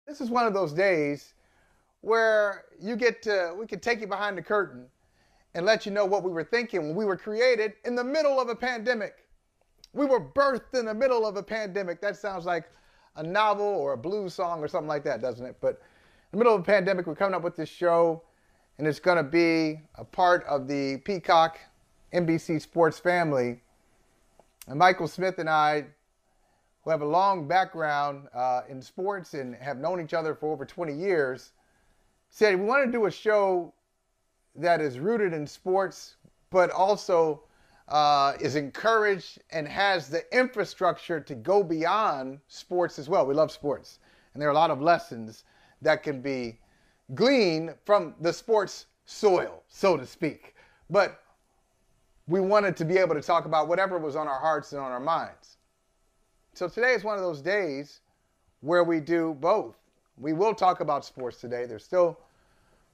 This is one of those days where we can take you behind the curtain and let you know what we were thinking when we were created in the middle of a pandemic. We were birthed in the middle of a pandemic. That sounds like a novel or a blues song or something like that, doesn't it? But in the middle of a pandemic, we're coming up with this show, and it's going to be a part of the Peacock NBC Sports family. And Michael Smith and I, who have a long background in sports and have known each other for over 20 years, said we want to do a show that is rooted in sports, but also is encouraged and has the infrastructure to go beyond sports as well. We love sports, and there are a lot of lessons that can be gleaned from the sports soil, so to speak. But we wanted to be able to talk about whatever was on our hearts and on our minds. So today is one of those days where we do both. We will talk about sports today. There's still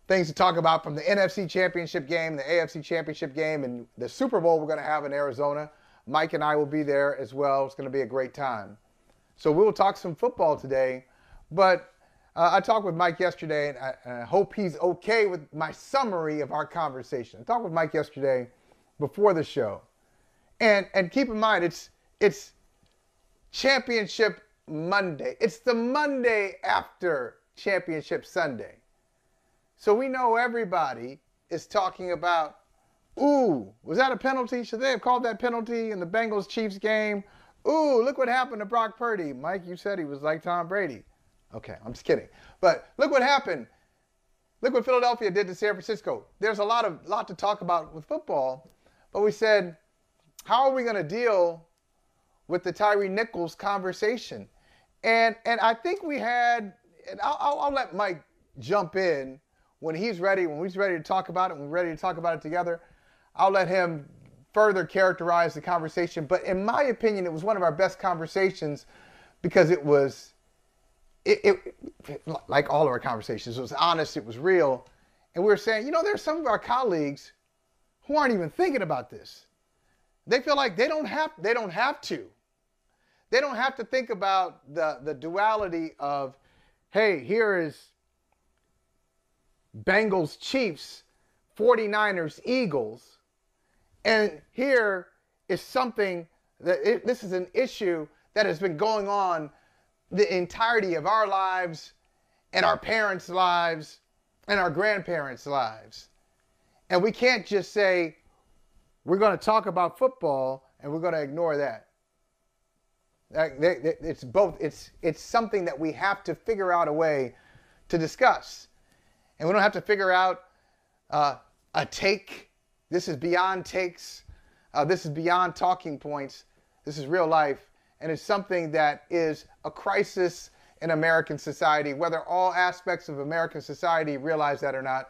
things to talk about from the NFC Championship game, the AFC Championship game, and the Super Bowl we're going to have in Arizona. Mike and I will be there as well. It's going to be a great time. So we will talk some football today. But I talked with Mike yesterday, and I hope he's okay with my summary of our conversation. I talked with Mike yesterday before the show. And keep in mind, it's Championship Monday. It's the Monday after Championship Sunday. So we know everybody is talking about, ooh, was that a penalty? Should they have called that penalty in the Bengals-Chiefs game? Ooh, look what happened to Brock Purdy. Mike, you said he was like Tom Brady. Okay, I'm just kidding. But look what happened. Look what Philadelphia did to San Francisco. There's a lot to talk about with football. But we said, how are we going to deal with the Tyre Nichols conversation? And I think we had, and I'll let Mike jump in when he's ready to talk about it, when we're ready to talk about it together. I'll let him further characterize the conversation. But in my opinion, it was one of our best conversations because it was, like all of our conversations, it was honest, it was real. And we were saying, there's some of our colleagues who aren't even thinking about this. They feel like they don't have to. They don't have to think about the duality of, hey, here is Bengals, Chiefs, 49ers, Eagles. And here is something this is an issue that has been going on the entirety of our lives and our parents' lives and our grandparents' lives. And we can't just say, we're going to talk about football and we're going to ignore that. It's both. It's something that we have to figure out a way to discuss. And we don't have to figure out a take. This is beyond takes. This is beyond talking points. This is real life. And it's something that is a crisis in American society. Whether all aspects of American society realize that or not,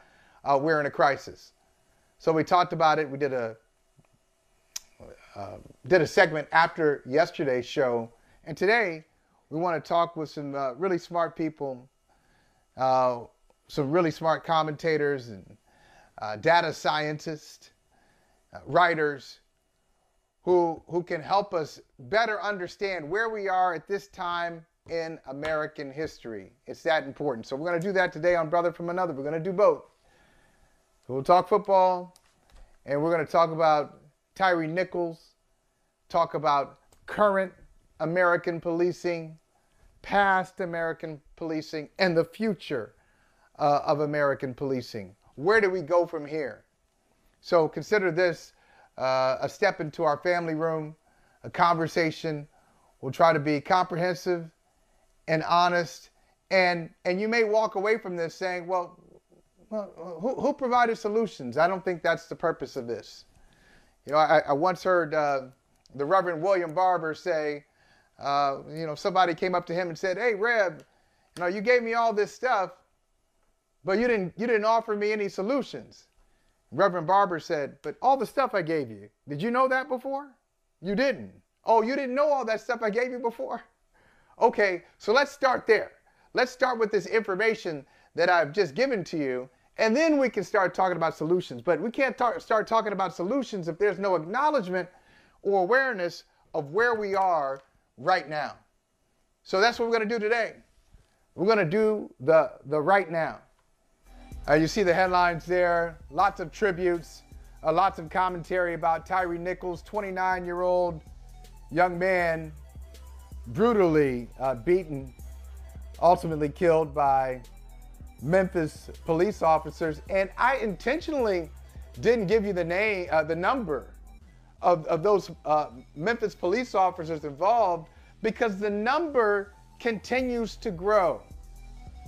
we're in a crisis. So we talked about it. We did a segment after yesterday's show. And today, we want to talk with some really smart people, some really smart commentators and data scientists, writers, who can help us better understand where we are at this time in American history. It's that important. So we're going to do that today on Brother from Another. We're going to do both. We'll talk football, and we're going to talk about Tyre Nichols, talk about current American policing, past American policing, and the future of American policing. Where do we go from here? So consider this a step into our family room, a conversation. We'll try to be comprehensive and honest. And you may walk away from this saying, well, who provided solutions? I don't think that's the purpose of this. I once heard the Reverend William Barber say, somebody came up to him and said, hey, Reb, you gave me all this stuff, but you didn't offer me any solutions. Reverend Barber said, but all the stuff I gave you, did you know that before? You didn't. Oh, you didn't know all that stuff I gave you before? Okay, so let's start there. Let's start with this information that I've just given to you, and then we can start talking about solutions. But we can't start talking about solutions if there's no acknowledgement or awareness of where we are right now. So that's what we're going to do today. We're going to do the right now. You see the headlines there, lots of tributes, lots of commentary about Tyre Nichols, 29-year-old young man, brutally beaten, ultimately killed by Memphis police officers. And I intentionally didn't give you the number of those Memphis police officers involved, because the number continues to grow.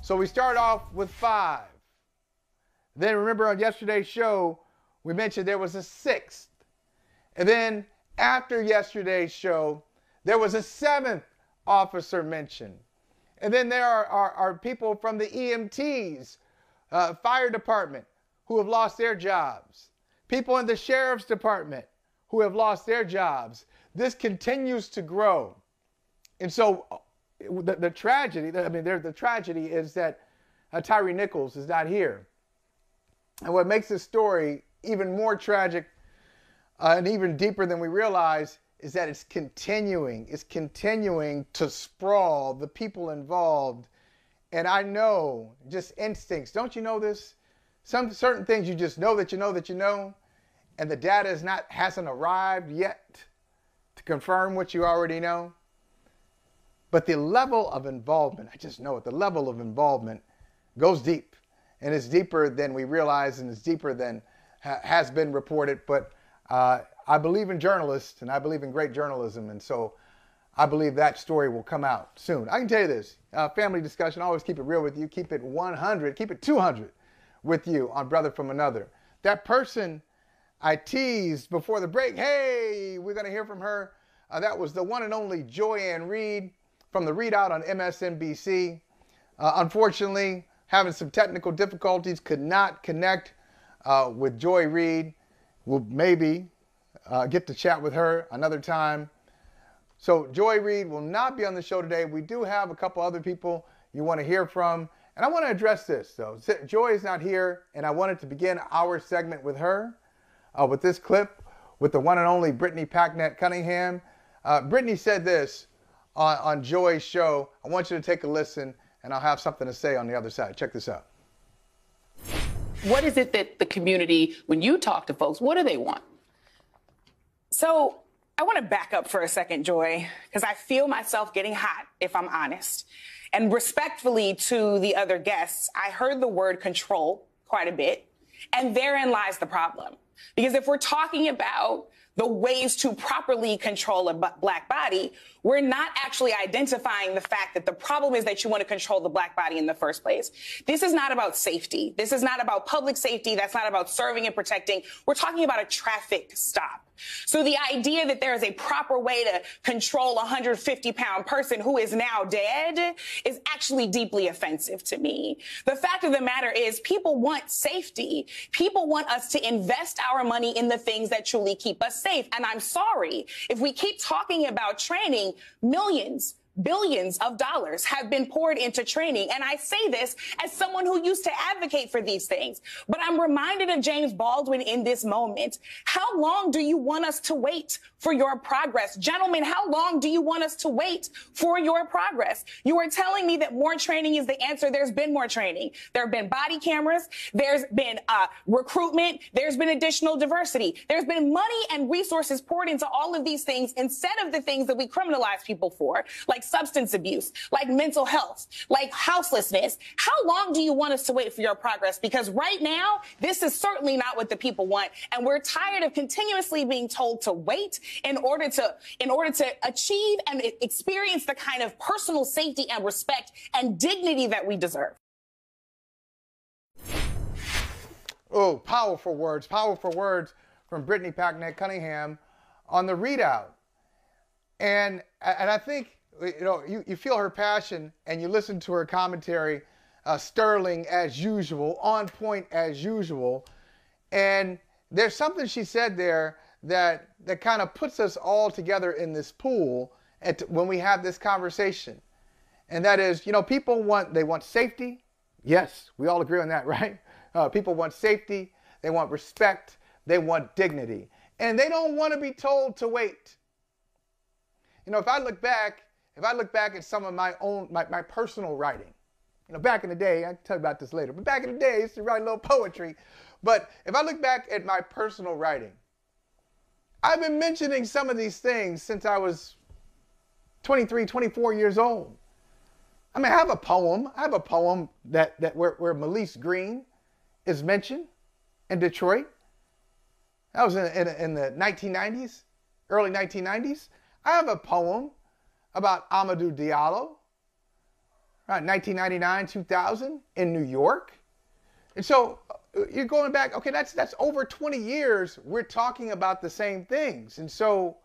So we start off with 5. Then remember on yesterday's show, we mentioned there was a 6th. And then after yesterday's show, there was a 7th officer mentioned. And then there are people from the EMTs, fire department, who have lost their jobs. People in the sheriff's department who have lost their jobs. This continues to grow. And so the tragedy is that Tyre Nichols is not here. And what makes this story even more tragic and even deeper than we realize is that it's continuing to sprawl the people involved. And I know, just instincts, don't you know this? Some certain things you just know that you know that you know, and the data hasn't arrived yet to confirm what you already know. But the level of involvement, I just know it, the level of involvement goes deep, and it's deeper than we realize, and it's deeper than has been reported. But I believe in journalists, and I believe in great journalism, and so I believe that story will come out soon. I can tell you this, family discussion, always keep it real with you, keep it 100, keep it 200 with you on Brother from Another. That person I teased before the break, hey, we're going to hear from her. That was the one and only Joy-Ann Reid from the Readout on MSNBC. Unfortunately, having some technical difficulties, could not connect with Joy Reid. We'll maybe get to chat with her another time. So Joy Reid will not be on the show today. We do have a couple other people you want to hear from. And I want to address this, though. Joy is not here, and I wanted to begin our segment with her, with this clip, with the one and only Brittany Packnett Cunningham. Brittany said this on Joy's show. I want you to take a listen, and I'll have something to say on the other side. Check this out. What is it that the community, when you talk to folks, what do they want? So I want to back up for a second, Joy, because I feel myself getting hot, if I'm honest. And respectfully to the other guests, I heard the word control quite a bit, and therein lies the problem. Because if we're talking about the ways to properly control a black body, we're not actually identifying the fact that the problem is that you want to control the black body in the first place. This is not about safety. This is not about public safety. That's not about serving and protecting. We're talking about a traffic stop. So the idea that there is a proper way to control a 150-pound person who is now dead is actually deeply offensive to me. The fact of the matter is people want safety. People want us to invest our money in the things that truly keep us safe. And I'm sorry, if we keep talking about training, millions, billions of dollars have been poured into training. And I say this as someone who used to advocate for these things. But I'm reminded of James Baldwin in this moment. How long do you want us to wait for your progress? Gentlemen, how long do you want us to wait for your progress? You are telling me that more training is the answer. There's been more training. There have been body cameras. There's been recruitment. There's been additional diversity. There's been money and resources poured into all of these things instead of the things that we criminalize people for, like substance abuse, like mental health, like houselessness. How long do you want us to wait for your progress? Because right now, this is certainly not what the people want. And we're tired of continuously being told to wait in order to achieve and experience the kind of personal safety and respect and dignity that we deserve. Oh, powerful words from Brittany Packnett Cunningham on the Readout. And I think, you feel her passion and you listen to her commentary, sterling as usual, on point as usual. And there's something she said there that kind of puts us all together in this pool when we have this conversation. And that is, people want safety. Yes, we all agree on that, right? People want safety. They want respect. They want dignity. And they don't want to be told to wait. If I look back at some of my personal writing, back in the day, I can tell you about this later, but back in the day, I used to write a little poetry. But if I look back at my personal writing, I've been mentioning some of these things since I was 23, 24 years old. I mean, I have a poem. that where Melise Green is mentioned in Detroit. That was in the 1990s, early 1990s. I have a poem about Amadou Diallo, right, 1999, 2000 in New York. And so you're going back, okay, that's over 20 years we're talking about the same things. And so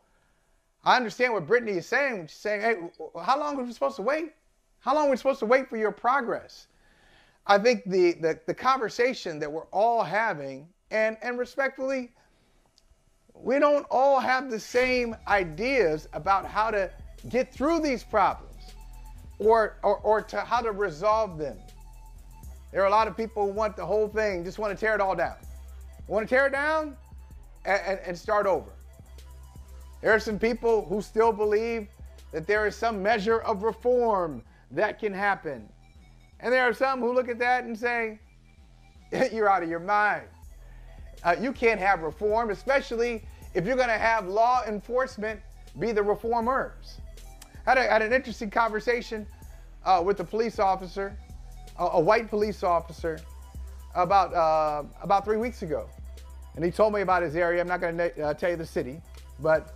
I understand what Brittany is saying when she's saying, hey, how long are we supposed to wait? How long are we supposed to wait for your progress? I think the conversation that we're all having, and respectfully, we don't all have the same ideas about how to get through these problems or to how to resolve them. There are a lot of people who want the whole thing, just want to tear it all down. Want to tear it down and start over. There are some people who still believe that there is some measure of reform that can happen. And there are some who look at that and say, you're out of your mind. You can't have reform, especially if you're going to have law enforcement be the reformers. I had an interesting conversation with a police officer, a white police officer, about 3 weeks ago. And he told me about his area. I'm not going to tell you the city, but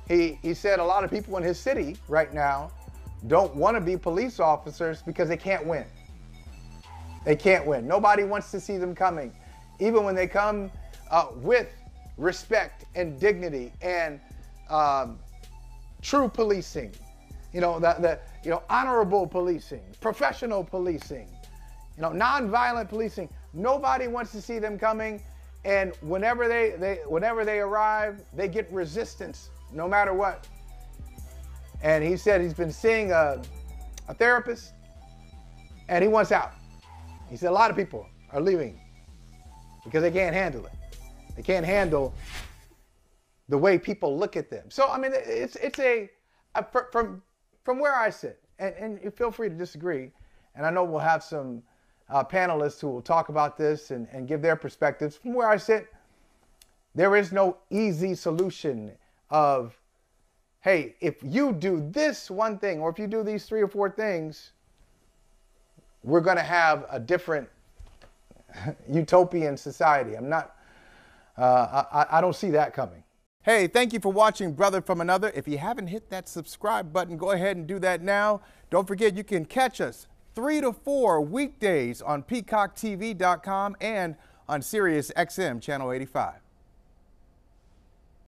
he said a lot of people in his city right now don't want to be police officers because they can't win. They can't win. Nobody wants to see them coming, even when they come with respect and dignity and true policing. Honorable policing, professional policing, nonviolent policing. Nobody wants to see them coming, and whenever they arrive, they get resistance, no matter what. And he said he's been seeing a therapist, and he wants out. He said a lot of people are leaving because they can't handle it. They can't handle the way people look at them. So I mean, it's from where I sit, and you feel free to disagree. And I know we'll have some panelists who will talk about this and give their perspectives. From where I sit, there is no easy solution of, hey, if you do this one thing, or if you do these 3 or 4 things, we're going to have a different utopian society. I don't see that coming. Hey, thank you for watching Brother from Another. If you haven't hit that subscribe button, go ahead and do that now. Don't forget, you can catch us 3 to 4 weekdays on PeacockTV.com and on Sirius XM Channel 85.